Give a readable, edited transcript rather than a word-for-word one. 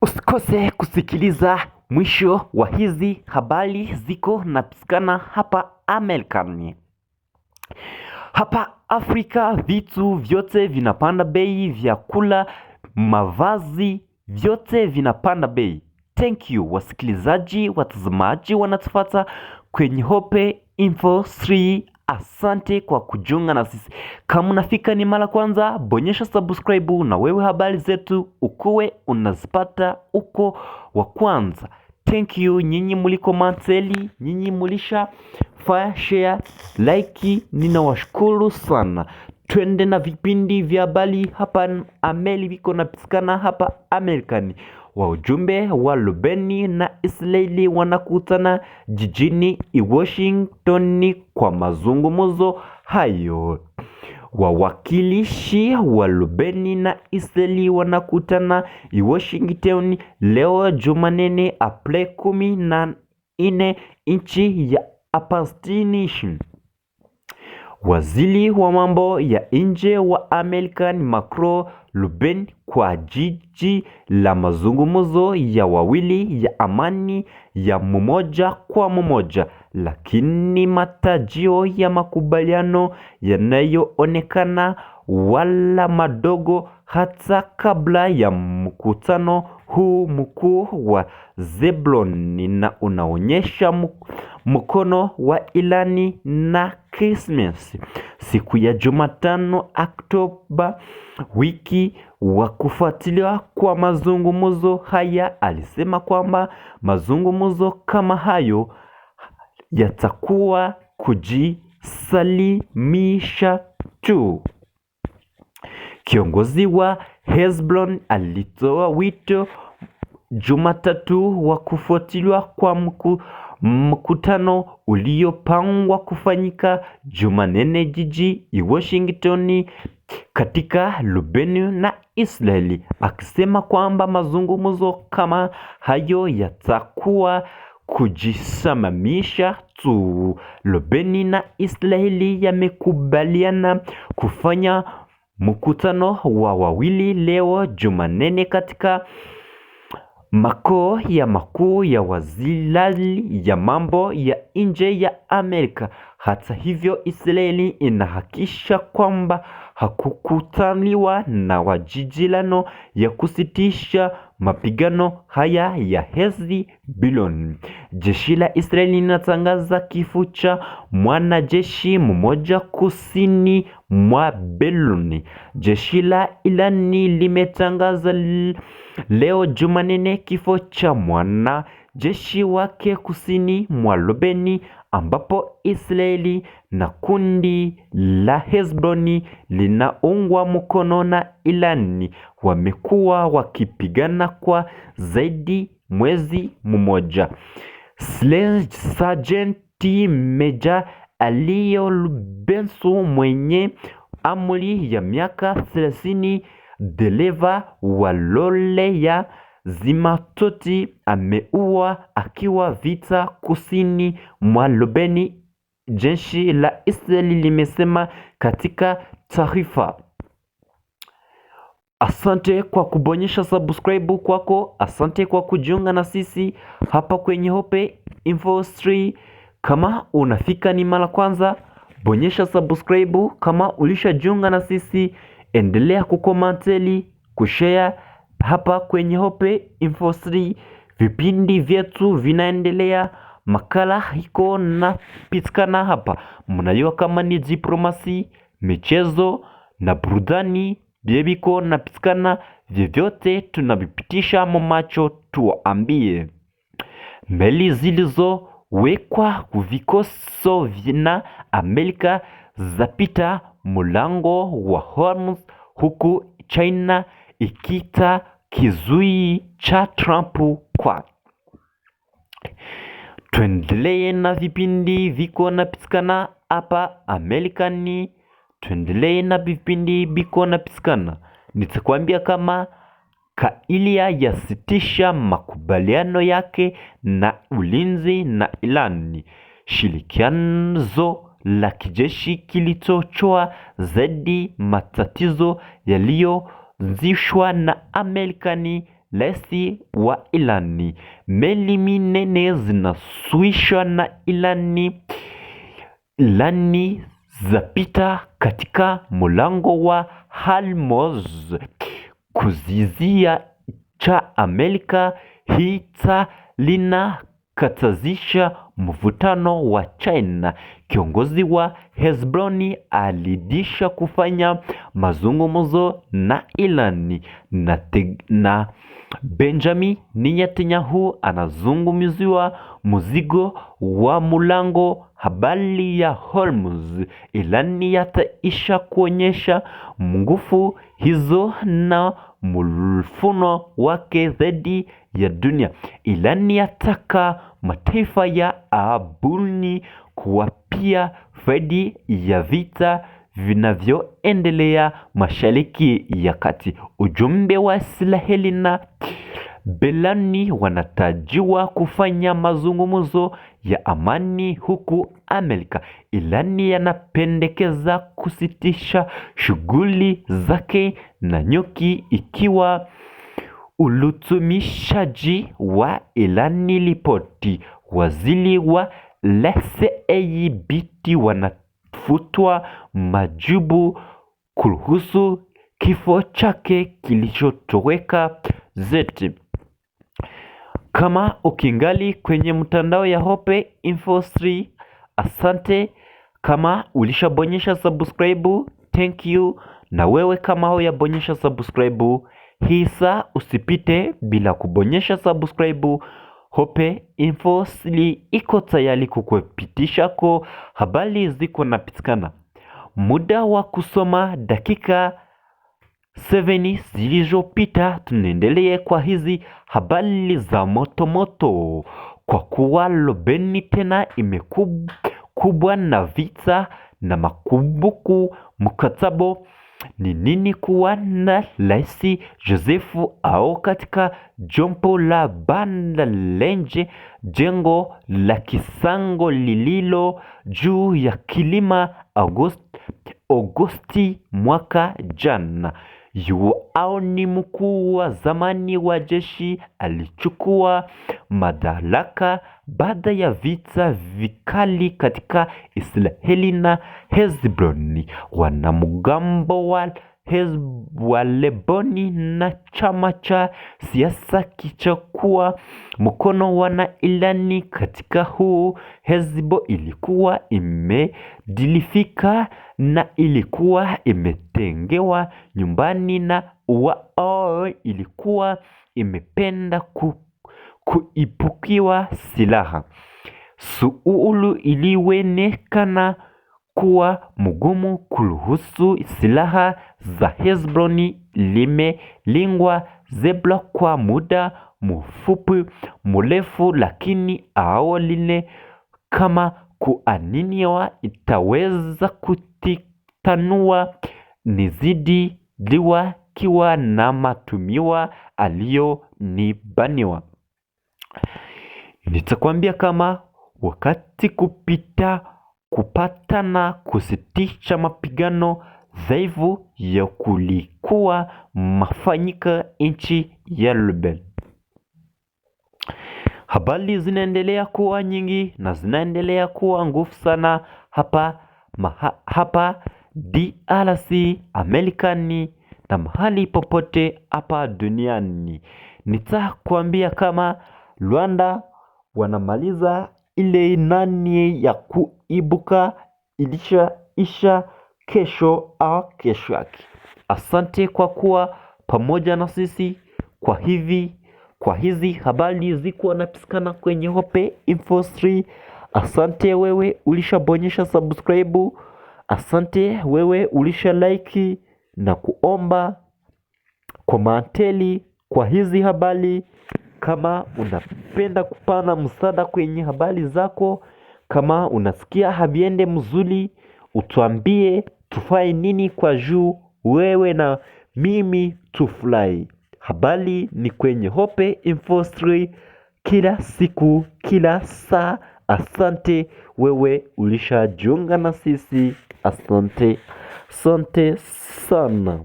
Usikose kusikiliza mwisho wa hizi habari ziko napatikana hapa Amerikani. Hapa Afrika vitu vyote vinapanda bei, vyakula, mavazi, vyote vinapanda bei. Thank you wasikilizaji, watazamaji wanatufuata kwenye Hope Info 3. Asante kwa kujiunga na sisi. Kama unafika ni mara kwanza, bonyesha subscribe na wewe habari zetu ukuwe unazipata uko wa kwanza. Thank you nyinyi muliko manteli, nyinyi mulisha fire, share, like, ninawashukuru sana. Twende na vipindi vya habari hapa Ameli viko napatikana hapa Amerikani. Wajumbe wa Lubeni na Israeli wanakutana jijini Washington kwa mazungumzo hayo. Wawakilishi wa Lubeni na Israeli wanakutana Washington leo Jumanne Aprili 14 nchi ya Palestina. Waziri wa mambo ya nje wa Amerika Marco Rubio kwa jiji la mazungumzo ya wawili ya amani ya mmoja kwa mmoja, lakini matarajio ya makubaliano yanayoonekana wala madogo hata kabla ya mkutano huu mkuu wa Zebuloni, na unaonyesha mkono wa Irani na Christmas. Siku ya Jumatano Oktoba wiki wa kufuatilia kwa mazungumzo haya alisema kwamba mazungumzo kama hayo yatakuwa kujisalimisha tu. Kiongozi wa Hezbollah alitoa wito Jumatatu wa kufuatiliwa kwa mkutano uliopangwa kufanyika Jumanne jiji Washington katika Lubeni na Israeli, akisema kwamba mazungumzo kama hayo yatakuwa kujisimamisha tu. Lubeni na Israeli yamekubaliana kufanya mkutano wa wawili leo Jumanne katika makao makuu ya wizara ya mambo ya nje ya Amerika. Hata hivyo, Israeli inahakikisha kwamba hakukutaniwa na majadiliano ya kusitisha mapigano haya ya Hezbollah. Jeshi la Israeli linatangaza kifo cha mwanajeshi mmoja kusini mwa Lebanon. Jeshi la Irani limetangaza leo Jumanne kifo cha mwanajeshi wake kusini mwa Lebanon, ambapo Israeli na kundi la Hezbollah linaungwa mkono na Irani wamekuwa wakipigana kwa zaidi mwezi mmoja. Sajenti Meja Aliyo Benso mwenye umri ya miaka 30, dereva wa lori ya zimamoto, ameuawa akiwa vita kusini mwa Lebanon, jeshi la Israeli limesema katika taarifa. Asante kwa kubonyesha subscribe kwako. Asante kwa kujiunga na sisi hapa kwenye Hope Info 3. Kama unafika ni mara kwanza, bonyesha subscribe. Kama ulishajiunga na sisi, endelea kukomanteli, kushare hapa kwenye Hope Info 3. Vipindi vyetu vinaendelea, makala iko na pitikana hapa. Mnajua kama ni diplomasi, michezo na burudani, biko na pitikana, vyovyote tunavipitisha macho tuambie. Meli zilizowekwa vikoso vina Amerika zapita mlango wa Hormuz, huku China ikita kizui cha Trump kwa. Tuendelee na vipindi viko na pitikana hapa Amerikani. Tuendelee na vipindi viko na pitikana. Nitakwambia kama Kailia yasitisha makubaliano yake na ulinzi na Irani. Shirikiano la kijeshi kilichochoa zaidi matatizo yaliyoanzishwa na Amerikani rais wa Irani. Meli minene zinaswishwa na Irani zapita katika mlango wa Hormuz kuzizia cha Amerika. Hii linakatazisha mvutano wa China. Kiongozi wa Hezbollah alidisha kufanya mazungumzo na Irani na Benjamin Netanyahu anazungumziwa mzigo wa mlango habari ya Hormuz. Irani yataisha kuonyesha nguvu hizo na mfuno wake dhidi ya dunia. Irani yataka mataifa ya Arabuni kuwapia dhidi ya vita vinavyoendelea Mashariki ya Kati. Ujumbe wa Israeli na Belani wanatarajiwa kufanya mazungumzo ya amani huku Amerika Irani yanapendekeza kusitisha shughuli zake na nyuki ikiwa ulutumishaji wa Irani. Ripoti waziri wa Ebt wanafutwa majibu kuhusu kifo chake kilichotoweka zeti. Kama ukingali kwenye mtandao ya Hope Info 3, asante. Kama ulishabonyesha subscribe, thank you. Na wewe kama hujabonyesha subscribe, hisa usipite bila kubonyesha subscribe. Hope Info 3 iko tayari kukupitisha kwa habari ziko napitikana. Muda wa kusoma dakika 7 zilizopita. Tunaendelea kwa hizi habari za moto kwa kuwa Lubeni tena imekubwa na vita na makumbuku. Mkatabo ni nini kuwa na Rais Joseph au katika jompo la banda lenje jengo la kisango lililo juu ya kilima Agosti mwaka jana. Yuao ni mkuu wa zamani wa jeshi alichukua madaraka baada ya vita vikali katika Israeli na Hezbollah. Wanamgambo wa Leboni na chama cha siasa kichukua mkono wana Irani katika huu. Hezbollah ilikuwa imedilifika na ilikuwa imetengewa nyumbani na wao ilikuwa imependa kuipukiwa silaha. Suulu iliwenekana kuwa mgumu kuruhusu silaha za Hezbollah limelingwa Zebra kwa muda mfupi mrefu, lakini aoline kama kuaniniwa itaweza kutitanua nizidi liwa kiwa na matumiwa aliyo nibaniwa. Nitakwambia kama wakati kupata na kusitisha mapigano dhaifu ya kulikuwa mafanyika nchi ya Lubeni. Habari zinaendelea kuwa nyingi na zinaendelea kuwa nguvu sana hapa DRC, Amerikani na mahali popote hapa duniani. Nitakwambia kama Rwanda wanamaliza ile nani ya kuibuka isha kesho au kesho yake. Asante kwa kuwa pamoja na sisi kwa hizi habari ziko napitikana kwenye Hope Info 3. Asante wewe ulishabonyesha subscribe. Asante wewe ulisha like na kuomba komanteli kwa hizi habari. Kama unapenda kupana msaada kwenye habari zako, kama unasikia haviende mzuri, utuambie tufanye nini kwa juu wewe na mimi tufurahi. Habari ni kwenye Hope Info 3 kila siku, kila saa. Asante wewe ulishajiunga na sisi. Asante sana.